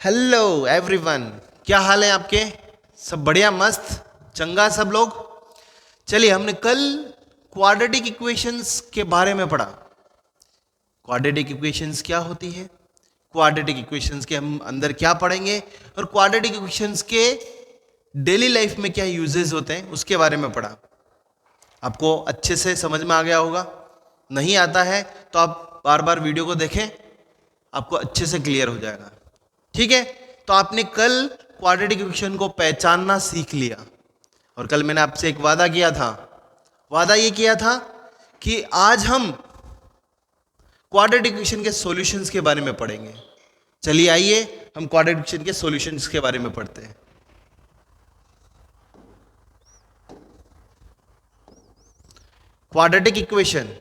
Hello everyone, क्या हाल है आपके? सब बढ़िया, मस्त, चंगा सब लोग। चलिए, हमने कल क्वाड्रेटिक इक्वेशंस के बारे में पढ़ा। क्वाड्रेटिक इक्वेशंस क्या होती है, क्वाड्रेटिक इक्वेशंस के हम अंदर क्या पढ़ेंगे, और क्वाड्रेटिक इक्वेशंस के डेली लाइफ में क्या यूजेस होते हैं उसके बारे में पढ़ा। आपको अच्छे से समझ में आ गया होगा। नहीं आता है तो आप बार बार वीडियो को देखें, आपको अच्छे से क्लियर हो जाएगा। ठीक है, तो आपने कल क्वाड्रेटिक इक्वेशन को पहचानना सीख लिया। और कल मैंने आपसे एक वादा किया था। वादा ये किया था कि आज हम क्वाड्रेटिक इक्वेशन के सॉल्यूशंस के बारे में पढ़ेंगे। चलिए आइए हम क्वाड्रेटिक इक्वेशन के सॉल्यूशंस के बारे में पढ़ते हैं। क्वाड्रेटिक इक्वेशन,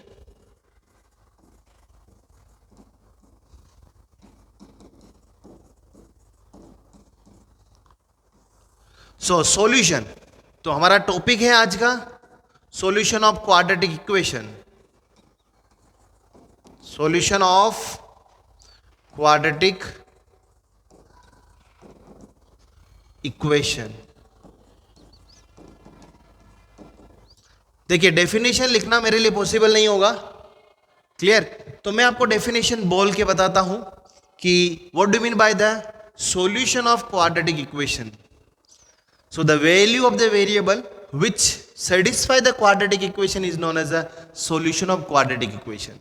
सॉल्यूशन, तो हमारा टॉपिक है आज का solution of quadratic equation. Solution of quadratic equation. देखिए, डेफिनेशन लिखना मेरे लिए पॉसिबल नहीं होगा, क्लियर? तो मैं आपको डेफिनेशन बोल के बताता हूं कि what do mean by the solution of quadratic equation. So the value of the variable which satisfy the quadratic equation is known as a solution of quadratic equation.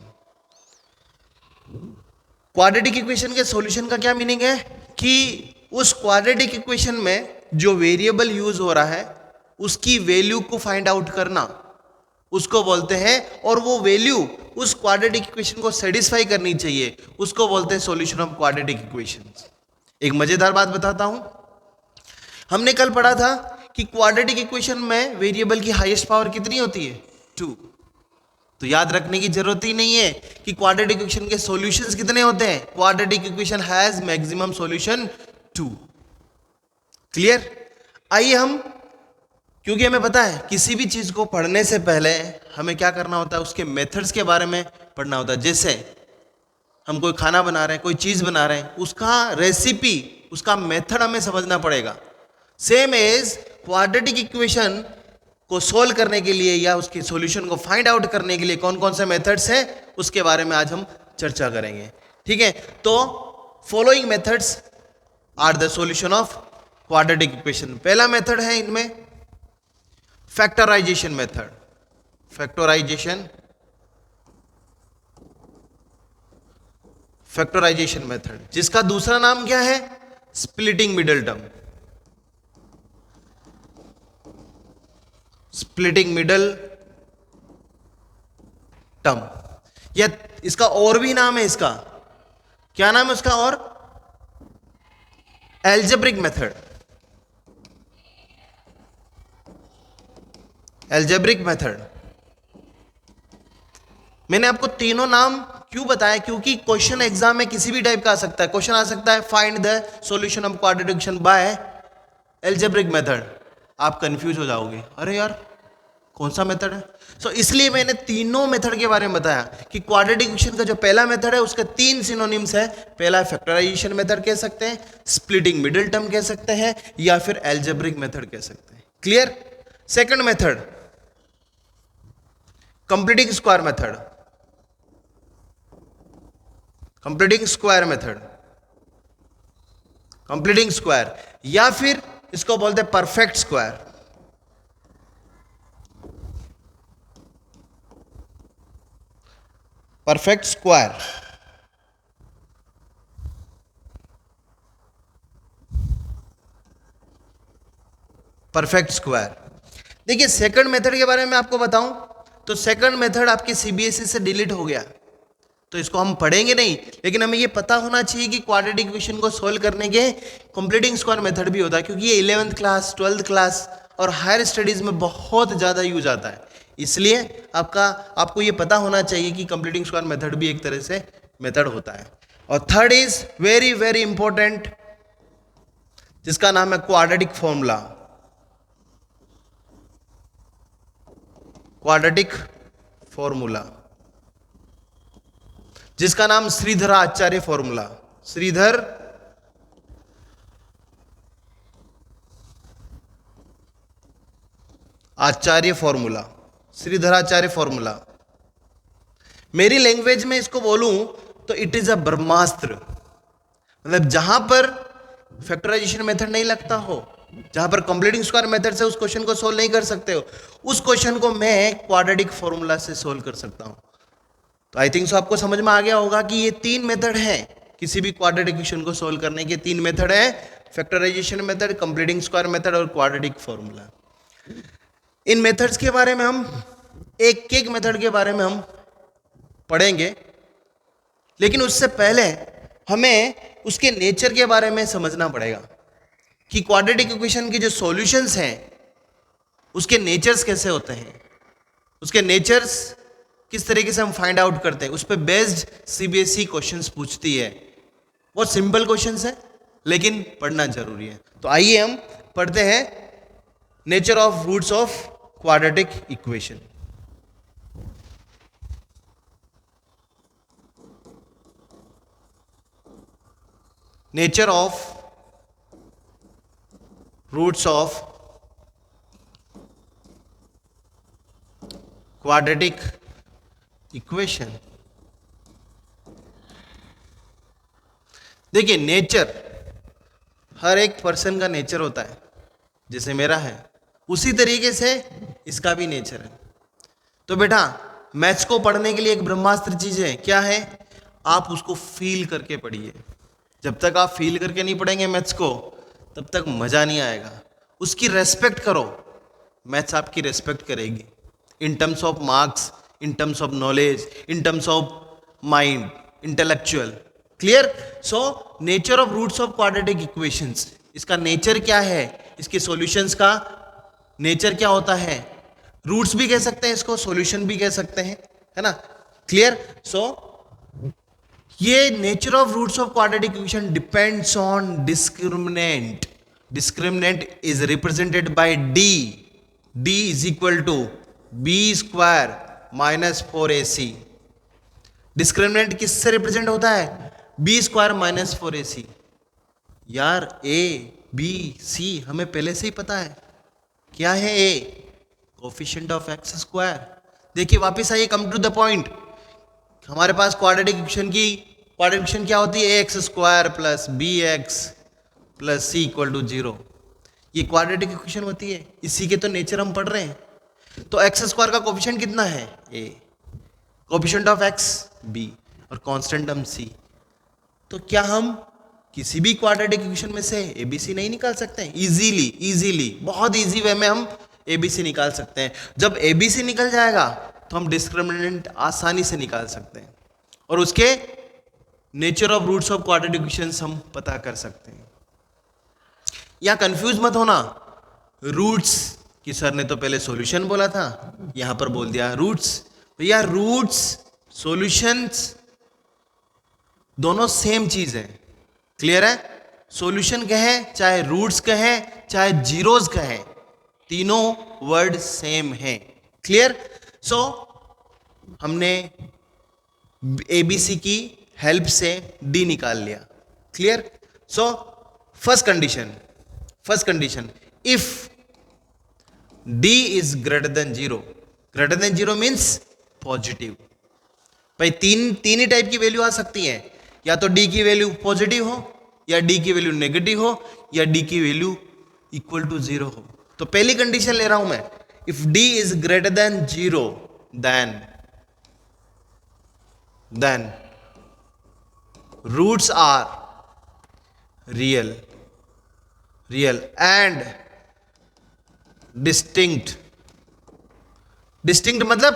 Quadratic equation के solution का क्या meaning है कि उस quadratic equation में जो variable use हो रहा है उसकी वैल्यू को फाइंड आउट करना, उसको बोलते हैं, और वो वैल्यू उस क्वाड्रेटिक इक्वेशन को सेटिस्फाई करनी चाहिए, उसको बोलते हैं सॉल्यूशन ऑफ क्वाड्रेटिक इक्वेशन। एक मजेदार बात बताता हूं। हमने कल पढ़ा था कि क्वाड्रेटिक इक्वेशन में वेरिएबल की हाईएस्ट पावर कितनी होती है? 2। तो याद रखने की जरूरत ही नहीं है कि क्वाड्रेटिक इक्वेशन के सॉल्यूशंस कितने होते हैं। Quadratic equation has maximum solution 2। Clear? आइए हम, क्योंकि हमें पता है किसी भी चीज को पढ़ने से पहले हमें क्या करना होता है, उसके मेथड्स के बारे में पढ़ना होता है। जैसे हम कोई खाना बना रहे हैं, कोई चीज बना रहे हैं, उसका रेसिपी, उसका मेथड हमें समझना पड़ेगा। सेम एज क्वाड्रेटिक इक्वेशन को सोल्व करने के लिए या उसके सॉल्यूशन को फाइंड आउट करने के लिए कौन कौन से मेथड्स हैं उसके बारे में आज हम चर्चा करेंगे। ठीक है, तो following methods are the solution of quadratic equation. पहला मेथड है इनमें factorisation method. Factorisation factorisation method, जिसका दूसरा नाम क्या है? Splitting middle term. Splitting middle term, या इसका और भी नाम है। इसका क्या नाम है उसका? और एल्जेब्रिक मेथड। Algebraic method. मैंने आपको तीनों नाम क्यों बताया? क्योंकि क्वेश्चन एग्जाम में किसी भी टाइप का आ सकता है। क्वेश्चन आ सकता है find the solution of quadratic equation by algebraic method. आप कंफ्यूज हो जाओगे, अरे यार कौन सा मेथड है। सो इसलिए मैंने तीनों मेथड के बारे में बताया कि क्वाड्रेटिक इक्वेशन का जो पहला मेथड है उसका 3 सिनोनिम्स है। पहला फैक्टराइजेशन मेथड कह सकते हैं, स्प्लिटिंग मिडिल टर्म कह सकते हैं, या फिर एल्जेब्रिक मेथड कह सकते हैं। Clear? Second method completing square method. Completing square method, completing square, या फिर इसको बोलते हैं perfect square. Perfect square, perfect square. देखिए, सेकंड मेथड के बारे में आपको बताऊं तो सेकंड मेथड आपके सीबीएसई से डिलीट हो गया, तो इसको हम पढ़ेंगे नहीं। लेकिन हमें ये पता होना चाहिए कि क्वाड्रेटिक इक्वेशन को सोल्व करने के कंप्लीटिंग स्क्वायर मेथड भी होता है, क्योंकि ये 11th क्लास, 12th क्लास और हायर स्टडीज में बहुत ज्यादा यूज आता है। इसलिए आपको ये पता होना चाहिए कि कंप्लीटिंग स्क्वायर मेथड भी एक तरह से मेथड होता है। और third is very very important, जिसका नाम है क्वाड्रेटिक फॉर्मूला। क्वाड्रेटिक फॉर्मूला, जिसका नाम श्रीधराचार्य फॉर्मूला, श्रीधर आचार्य फॉर्मूला, श्रीधराचार्य फॉर्मूला। मेरी लैंग्वेज में इसको बोलूं तो इट इज अ ब्रह्मास्त्र। मतलब जहां पर फैक्टराइजेशन मेथड नहीं लगता हो, जहां पर कंप्लीटिंग स्क्वायर मेथड से उस क्वेश्चन को सोल्व नहीं कर सकते हो, उस क्वेश्चन को मैं क्वाड्रेटिक फॉर्मूला से सोल्व कर सकता हूं। तो आई थिंक सो आपको समझ में आ गया होगा कि ये 3 मेथड है किसी भी क्वाड्रेटिक इक्वेशन को सोल्व करने के। 3 मेथड है, factorisation method, completing square method और क्वाड्रेटिक फॉर्मूला। इन मेथड्स के बारे में हम एक एक मेथड के बारे में हम पढ़ेंगे, लेकिन उससे पहले हमें उसके नेचर के बारे में समझना पड़ेगा कि क्वाड्रेटिक इक्वेशन के जो सॉल्यूशंस हैं उसके नेचर्स कैसे होते हैं, उसके नेचर्स किस तरीके से हम फाइंड आउट करते हैं। उस पर बेस्ड सीबीएसई क्वेश्चंस पूछती है। बहुत सिंपल क्वेश्चंस है लेकिन पढ़ना जरूरी है। तो आइए हम पढ़ते हैं nature of roots of quadratic equation. Nature of roots of quadratic equation. देखिए, नेचर हर एक पर्सन का नेचर होता है, जैसे मेरा है उसी तरीके से इसका भी नेचर है। तो बेटा, मैथ्स को पढ़ने के लिए एक ब्रह्मास्त्र चीज है, क्या है? आप उसको फील करके पढ़िए। जब तक आप फील करके नहीं पढ़ेंगे मैथ्स को, तब तक मजा नहीं आएगा। उसकी रेस्पेक्ट करो, मैथ्स आपकी रेस्पेक्ट करेगी in terms of marks, in terms of knowledge, in terms of mind, intellectual. Clear? So nature of roots of quadratic equations, इसका नेचर क्या है, इसके सॉल्यूशंस का नेचर क्या होता है। रूट्स भी कह सकते हैं इसको, सॉल्यूशन भी कह सकते हैं, है ना? क्लियर? सो ये nature of roots of quadratic equation depends on discriminant. Discriminant is represented by D. D is equal to B square minus 4ac। Discriminant किससे रिप्रेजेंट होता है? B square minus 4ac। यार, ए बी सी हमें पहले से ही पता है। क्या है A? Coefficient of X square. देखिए, वापस आइए, कम टू द पॉइंट। हमारे पास क्वाड्रेटिक इक्वेशन क्या होती है? A X square plus B X plus C equal to 0। ये क्वाड्रेटिक इक्वेशन होती है, इसी के तो नेचर हम पढ़ रहे हैं। तो एक्स स्क्वायर का कोफिशिएंट कितना है? A. Coefficient of x B और कांस्टेंट टर्म सी। तो क्या हम किसी भी क्वाड्रेटिक इक्वेशन में से एबीसी नहीं निकाल सकते हैं? इजीली बहुत इजी वे में हम एबीसी निकाल सकते हैं। जब एबीसी निकल जाएगा तो हम डिस्क्रिमिनेंट आसानी से निकाल सकते हैं और उसके nature of roots of quadratic equations हम पता कर सकते हैं। यहां कंफ्यूज मत होना, रूट्स कि सर ने तो पहले सॉल्यूशन बोला था, यहां पर बोल दिया रूट्स। तो यार, रूट्स सॉल्यूशंस दोनों सेम चीज है। क्लियर है? सॉल्यूशन कहें चाहे रूट्स कहें चाहे जीरोस कहें, तीनों वर्ड सेम है। क्लियर? सो हमने एबीसी की हेल्प से डी निकाल लिया। Clear? So first condition, if D is greater than zero means positive. भाई तीन ही टाइप की वैल्यू आ सकती है, या तो डी की वैल्यू पॉजिटिव हो, या डी की वैल्यू नेगेटिव हो, या डी की वैल्यू इक्वल टू 0 हो। तो पहली कंडीशन ले रहा हूं मैं, if D is greater than 0 then roots are real and distinct मतलब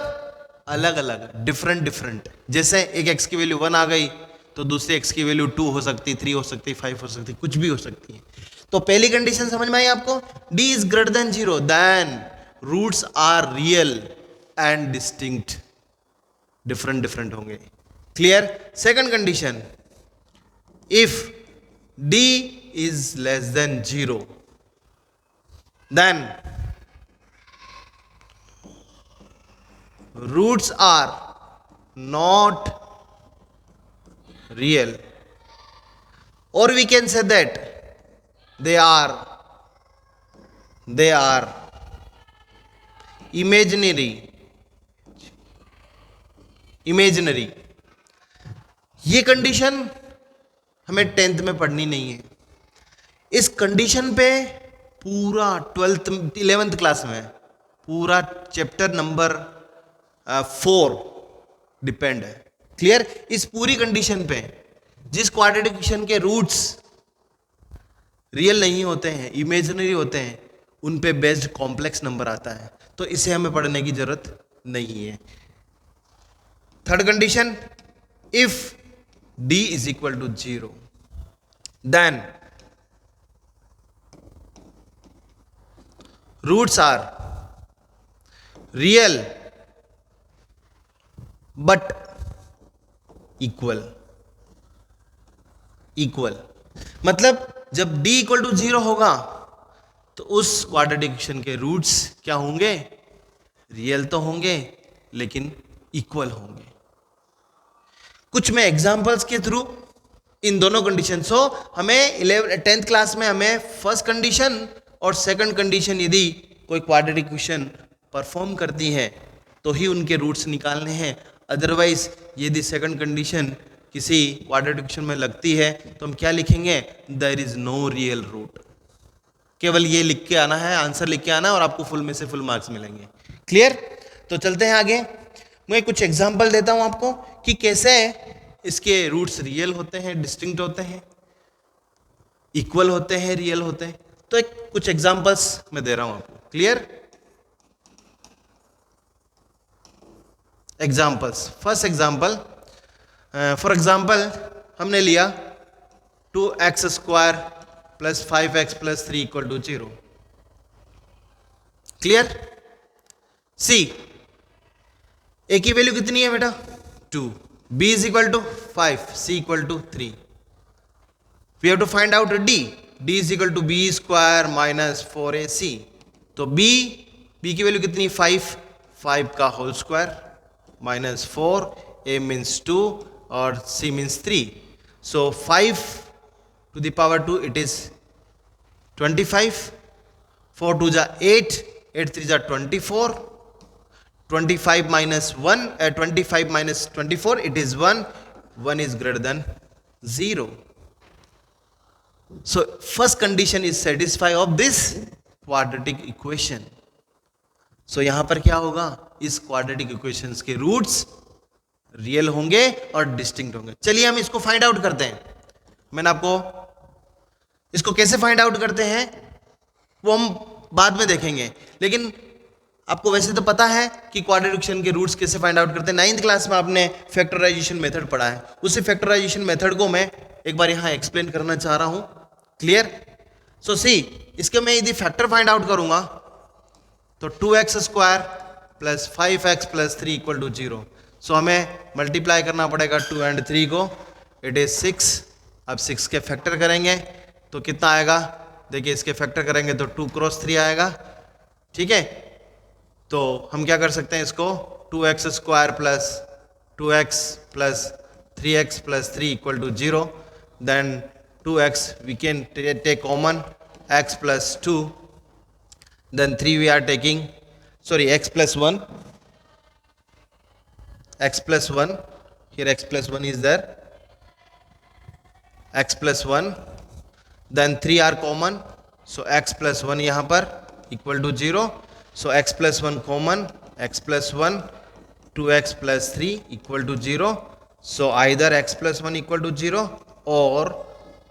अलग अलग, डिफरेंट। जैसे एक x की वैल्यू 1 आ गई तो दूसरे x की वैल्यू 2 हो सकती, 3 हो सकती, 5 हो सकती, कुछ भी हो सकती है। तो पहली कंडीशन समझ में आई आपको? d is greater than 0 then roots are real and distinct, different होंगे। Clear? Second condition, if d is less than 0 then roots are not real, or we can say that they are imaginary. ये condition हमें 10th में पढ़नी नहीं है। इस condition पे पूरा 11th क्लास में पूरा चैप्टर नंबर 4 डिपेंड है। क्लियर? इस पूरी कंडीशन पे जिस क्वाड्रेटिक इक्वेशन के रूट्स रियल नहीं होते हैं, इमेजिनरी होते हैं, उन पे बेस्ड कॉम्प्लेक्स नंबर आता है, तो इसे हमें पढ़ने की जरूरत नहीं है। Third condition, if d is equal to 0, then roots are real but equal। मतलब जब d इक्वल टू 0 होगा तो उस क्वाड्रेटिक इक्वेशन के रूट्स क्या होंगे? रियल तो होंगे लेकिन इक्वल होंगे। कुछ मैं एग्जांपल्स के थ्रू इन दोनों कंडीशन, सो हमें 10th क्लास में हमें फर्स्ट कंडीशन और सेकंड कंडीशन यदि कोई क्वाड्रेटिक इक्वेशन परफॉर्म करती है तो ही उनके रूट्स निकालने हैं। अदरवाइज यदि सेकंड कंडीशन किसी क्वाड्रेटिक इक्वेशन में लगती है तो हम क्या लिखेंगे? There is no real root. केवल ये लिख के आना है, आंसर लिख के आना और आपको फुल में से फुल मार्क्स मिलेंगे। क्लियर? तो चलते हैं आगे। मैं कुछ एग्जांपल देता हूं आपको कि कैसे इसके रूट्स रियल होते हैं, डिस्टिंक्ट होते हैं, इक्वल होते हैं, रियल होते हैं। तो कुछ एग्जांपल्स मैं दे रहा हूं आपको। Clear? Examples. First example, for example हमने लिया 2x² + 5x + 3 = 0। क्लियर? सी, ए की वैल्यू कितनी है बेटा? 2, b is equal to 5, c equal to 3। We have to find out d is equal to b square minus 4ac। तो b की value कितनी? 5 का whole square minus 4, a means 2 और c means 3। So 5 to the power 2 it is 25, 4 2 जा 8, 8 3 जा 24, 25 minus 1, 25 minus 24 it is 1, 1 is greater than 0। So first condition is satisfy of this quadratic equation। So यहां पर क्या होगा? इस quadratic equations के roots real होंगे और डिस्टिंक्ट होंगे। चलिए हम इसको फाइंड आउट करते हैं। मैंने आपको इसको कैसे फाइंड आउट करते हैं वो हम बाद में देखेंगे, लेकिन आपको वैसे तो पता है कि क्वाड्रेटिक इक्वेशन के रूट्स कैसे फाइंड आउट करते हैं। 9th क्लास में आपने फैक्टराइजेशन मेथड पढ़ा है। उसी फैक्टराइजेशन मेथड को मैं एक बार यहां एक्सप्लेन करना चाह रहा हूं। क्लियर? सो सी, इसके मैं यदि फैक्टर फाइंड आउट करूंगा तो 2x² + 5x + 3 = 0। सो हमें मल्टीप्लाई करना पड़ेगा 2 and 3 को, इट इज 6। अब 6 के फैक्टर करेंगे तो कितना आएगा? देखिए इसके फैक्टर करेंगे तो 2 × 3 आएगा। ठीक है, तो हम क्या कर सकते हैं इसको? 2x² + 2x + 3x + 3 = 0। Then 2x we can take common, x + 2, then 3 we are taking, sorry, x + 1, x + 1, here x + 1 is there, x + 1, then 3 are common, so x + 1 यहाँ पर = 0। So x + 1 common, x + 1, 2x + 3 = 0। So either x + 1 = 0 और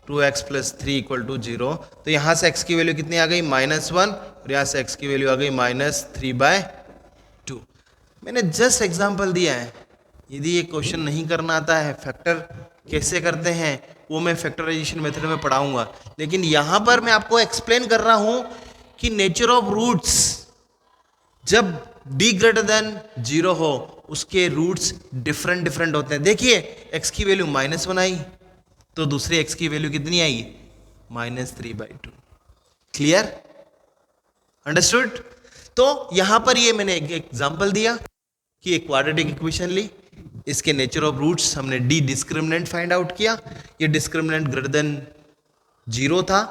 2x + 3 = 0। तो यहाँ से x की value कितनी आ गई? -1, और यहाँ से x की वैल्यू आ गई -3/2। मैंने जस्ट एग्जांपल दिया है। यदि ये क्वेश्चन नहीं करना आता है, फैक्टर कैसे करते हैं वो मैं फैक्टराइजेशन मेथड में पढ़ाऊंगा, लेकिन यहाँ पर मैं आपको एक्सप्लेन कर रहा हूँ कि नेचर ऑफ रूट्स, जब d > 0 हो उसके रूट्स डिफरेंट होते हैं। देखिए x की वैल्यू -1 आई तो दूसरी x की वैल्यू कितनी आई? -3/2। क्लियर? अंडरस्टूड? तो यहां पर ये मैंने एक एग्जांपल दिया कि एक क्वाड्रेटिक इक्वेशन ली, इसके नेचर ऑफ रूट्स हमने d डिस्क्रिमिनेंट फाइंड आउट किया। ये डिस्क्रिमिनेंट > 0 था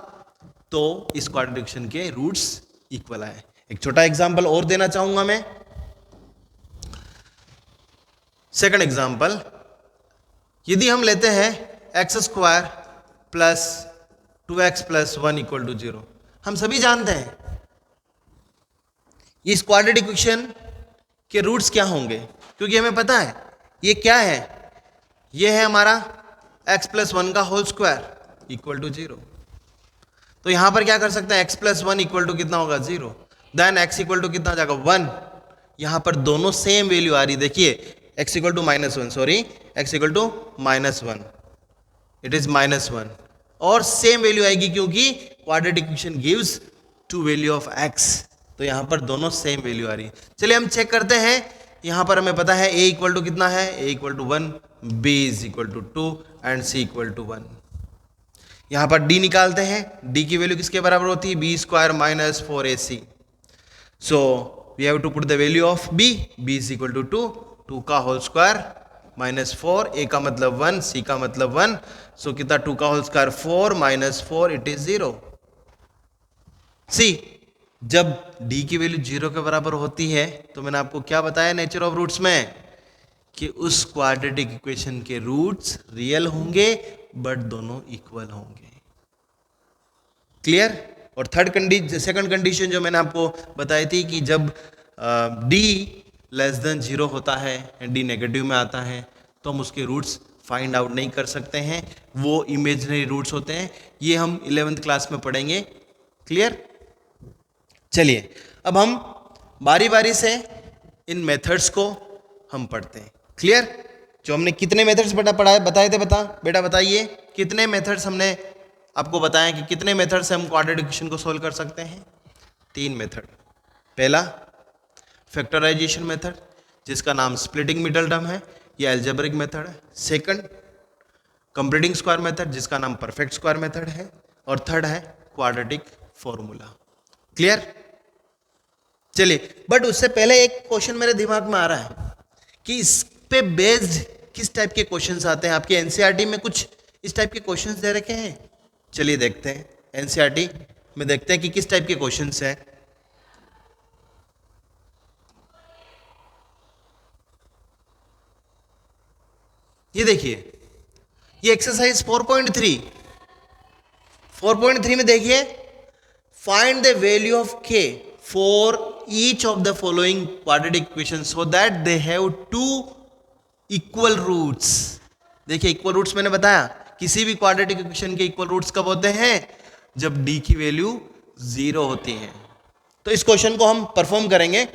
तो इस क्वाड्रेटिक इक्वेशन के रूट्स इक्वल आए। एक छोटा एग्जांपल और देना चाहूंगा मैं। सेकंड एग्जांपल, यदि हम लेते हैं X square plus 2x plus 1 equal to 0, हम सभी जानते हैं इस क्वाड्रेटिक इक्वेशन के रूट्स क्या होंगे, क्योंकि हमें पता है ये क्या है, ये है हमारा x प्लस 1 का होल स्क्वायर इक्वल टू 0। तो यहां पर क्या कर सकते हैं, x प्लस 1 इक्वल टू कितना होगा 0, देन x इक्वल टू कितना हो जाएगा 1। यहां पर दोनों सेम वैल्यू आ रही, देखिए x equal to -1, sorry x equal to -1, it is -1, और सेम वैल्यू आएगी क्योंकि quadratic equation gives two value of x, तो यहां पर दोनों सेम वैल्यू आ रही है। चलिए हम चेक करते हैं, यहां पर हमें पता है a इक्वल टू कितना है, a equal to 1, b is equal to 2 and c equal to 1। यहां पर d निकालते हैं, d की वैल्यू किसके बराबर होती है, b square minus 4ac, so we have to put the value of b, b is equal to 2 का होल स्क्वायर -4, a का मतलब 1, c का मतलब 1, सो कितना 2 का होल स्क्वायर 4 -4, इट इज 0। सी जब d की वैल्यू 0 के बराबर होती है तो मैंने आपको क्या बताया नेचर ऑफ रूट्स में, कि उस क्वाड्रेटिक इक्वेशन के रूट्स रियल होंगे बट दोनों इक्वल होंगे। क्लियर? और सेकंड कंडीशन जो मैंने आपको बताई थी कि जब d लेस देन 0 होता है एंड d नेगेटिव में आता है तो हम उसके रूट्स फाइंड आउट नहीं कर सकते हैं, वो इमेजिनरी रूट्स होते हैं। ये हम 11th क्लास में पढ़ेंगे। क्लियर? चलिए अब हम बारी बारी से इन मेथड्स को हम पढ़ते हैं। क्लियर? जो हमने कितने मेथड्स बताए थे, बेटा बताइए कितने मेथड्स हमने आपको बताया कि कितने मेथड से हम क्वाड्रेटिक इक्वेशन को सोल्व कर सकते हैं? 3 मेथड। पहला फैक्टराइजेशन मेथड जिसका नाम स्प्लिटिंग मिडल टर्म है, यह एल्जेब्रिक मेथड है। सेकंड कंप्लीटिंग स्क्वायर मेथड जिसका नाम परफेक्ट स्क्वायर मेथड है, और थर्ड है क्वाड्रेटिक फॉर्मूला। क्लियर? चलिए, बट उससे पहले एक क्वेश्चन मेरे दिमाग में आ रहा है कि इस पे बेस्ड किस टाइप के क्वेश्चंस आते हैं। आपके एनसीईआरटी में कुछ इस टाइप के क्वेश्चंस दे रखे हैं, चलिए देखते हैं एनसीईआरटी में, देखते हैं कि किस टाइप के क्वेश्चंस हैं। ये देखिए, ये एक्सरसाइज 4.3 में देखिए, find the value of k for each of the following quadratic equation so that they have 2 equal roots. देखिए इक्वल रूट्स मैंने बताया, किसी भी क्वाड्रेटिक इक्वेशन के इक्वल रूट्स कब होते हैं, जब d की वैल्यू 0 होती है। तो इस क्वेश्चन को हम परफॉर्म करेंगे।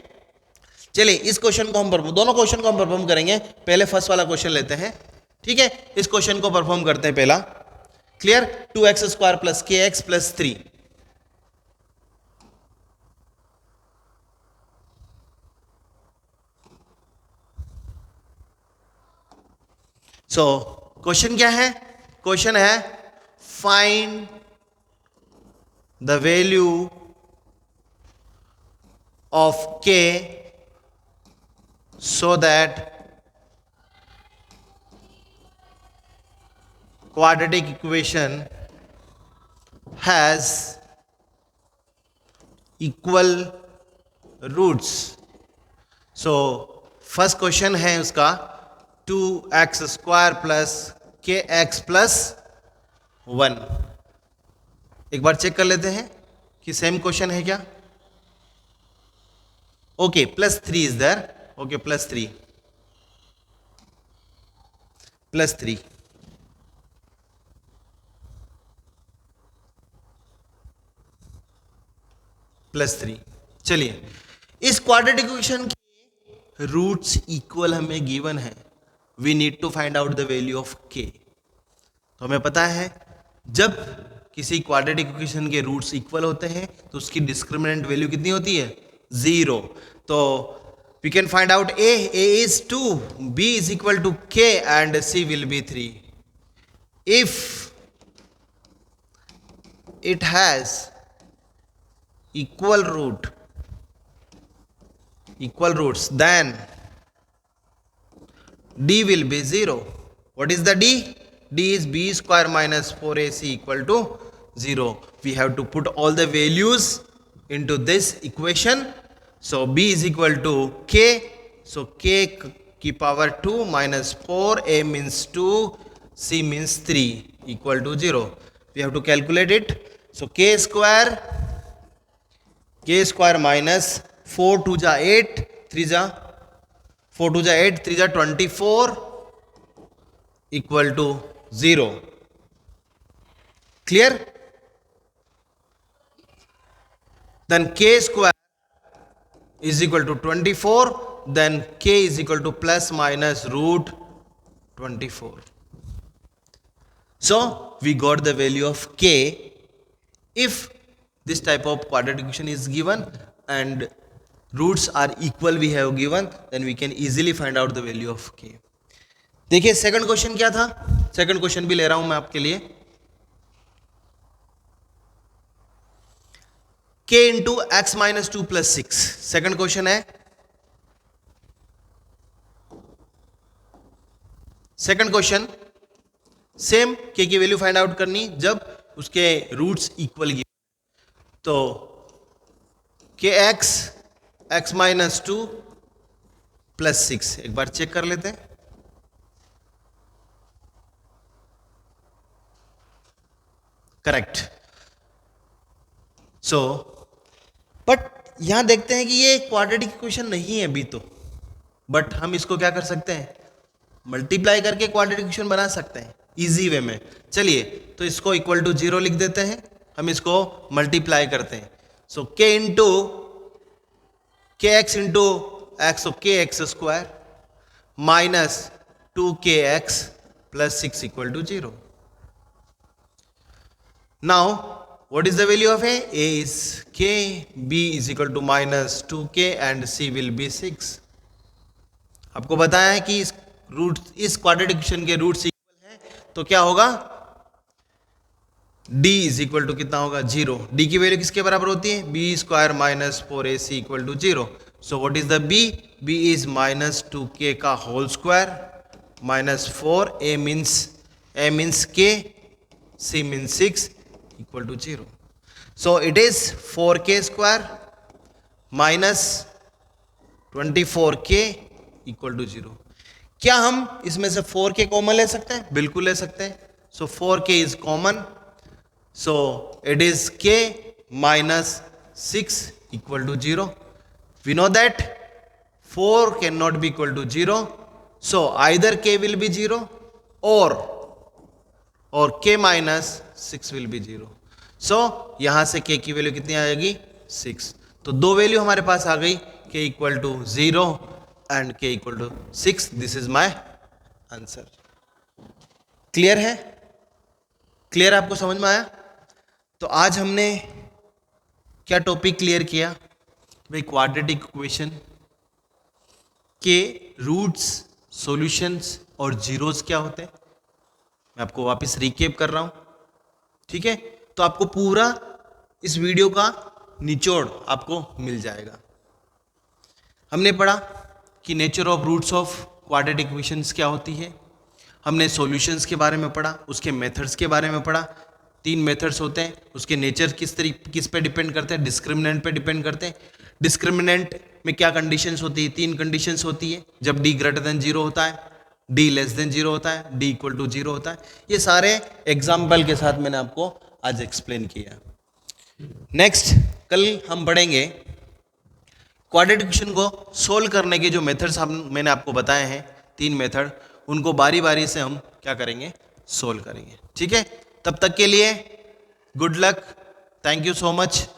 चलिए इस क्वेश्चन को हम दोनों क्वेश्चन को हम परफॉर्म करेंगे। पहले फर्स्ट वाला क्वेश्चन लेते हैं, ठीक है? इस क्वेश्चन को परफॉर्म करते हैं पहला। Clear? 2x square plus kx plus 3, so question क्या है? क्वेश्चन है find the value of k so that quadratic equation has equal roots। so first question है उसका 2x square plus kx plus 1। एक बार चेक कर लेते हैं कि सेम क्वेश्चन है क्या। Okay, plus 3 is there, okay plus 3 plus 3, plus 3। चलिए इस क्वाड्रेटिक इक्वेशन के रूट्स इक्वल हमें गिवन है, we need to find out the value of k। तो हमें पता है जब किसी क्वाड्रेटिक इक्वेशन के रूट्स इक्वल होते हैं तो उसकी डिस्क्रिमिनेंट वैल्यू कितनी होती है? 0। तो we can find out a is 2, b is equal to k and c will be 3 if it has equal roots, then d will be 0. What is the d? d is b square minus 4ac equal to 0. We have to put all the values into this equation. So b is equal to k. So k की power 2 minus 4, a means 2, c means 3 equal to 0. We have to calculate it. So k square minus 4 2 जा 8, 3 जा 4 2 जा 8, 3 जा 24 equal to 0. Clear? Then k square is equal to 24, then k is equal to plus minus root 24. So we got the value of k if this type of quadratic equation is given and roots are equal we have given, then we can easily find out the value of k. देखिए second question क्या था, second question भी ले रहा हूं मैं आपके लिए. k into x minus 2 plus 6, second question है. सेकंड क्वेश्चन सेम k की वैल्यू फाइंड आउट करनी जब उसके रूट्स इक्वल गिवन. तो के एक्स माइनस 2 प्लस 6 एक बार चेक कर लेते हैं. करेक्ट. सो बट यहां देखते हैं कि ये क्वाड्रेटिक इक्वेशन नहीं है अभी तो, बट हम इसको क्या कर सकते हैं, मल्टीप्लाई करके क्वाड्रेटिक इक्वेशन बना सकते हैं इजी वे में. चलिए तो इसको इक्वल टू 0 लिख देते हैं, हम इसको मल्टीप्लाई करते हैं. सो k into k x into x, so k x square minus 2 x plus 6 equal to 0. Now what is the value of a? A is k, b is equal to minus 2k and c will be 6. आपको बताया है कि इस quadratic equation के roots equal हैं तो क्या होगा, d इज इक्वल टू कितना होगा 0. d की वैल्यू किसके बराबर होती है, b square minus 4ac equal to 0. So what is the b? b is minus 2k का whole square minus 4, a means k, c means 6 equal to 0. So it is 4k square minus 24k equal to 0. क्या हम इसमें से 4k common ले सकते हैं? बिल्कुल ले सकते हैं. So 4k is common. So it is k minus 6 equal to 0. We know that 4 cannot be equal to 0. So either k will be 0 और k minus 6 will be 0. So यहां से k की वैल्यू कितनी आएगी 6. तो दो वैल्यू हमारे पास आ गई, k equal to 0 and k equal to 6. This is my answer. Clear है? क्लियर आपको समझ में आया? तो आज हमने क्या टॉपिक क्लियर किया भाई, क्वाड्रेटिक इक्वेशन के रूट्स, सॉल्यूशंस और जीरोस क्या होते हैं. मैं आपको वापस रिकेप कर रहा हूं, ठीक है. तो आपको पूरा इस वीडियो का निचोड़ आपको मिल जाएगा. हमने पढ़ा कि nature of roots of quadratic equations क्या होती है, हमने सॉल्यूशंस के बारे में पढ़ा, उसके मेथड्स के बारे में पढ़ा. 3 मेथड्स होते हैं, उसके नेचर किस पे डिपेंड करते हैं, डिस्क्रिमिनेंट पे डिपेंड करते हैं. डिस्क्रिमिनेंट में क्या कंडीशंस होती है, 3 कंडीशंस होती है. जब d ग्रेटर देन 0 होता है, d लेस देन 0 होता है, d इक्वल टू 0 होता है. ये सारे एग्जाम्पल के साथ मैंने आपको आज एक्सप्लेन किया. नेक्स्ट कल हम पढ़ेंगे क्वाड्रेटिक इक्वेशन को सोल्व करने के जो मेथड्स मैंने आपको बताए हैं, 3 मेथड, उनको बारी बारी से हम क्या करेंगे, सोल्व करेंगे. ठीक है, तब तक के लिए good luck, thank you so much.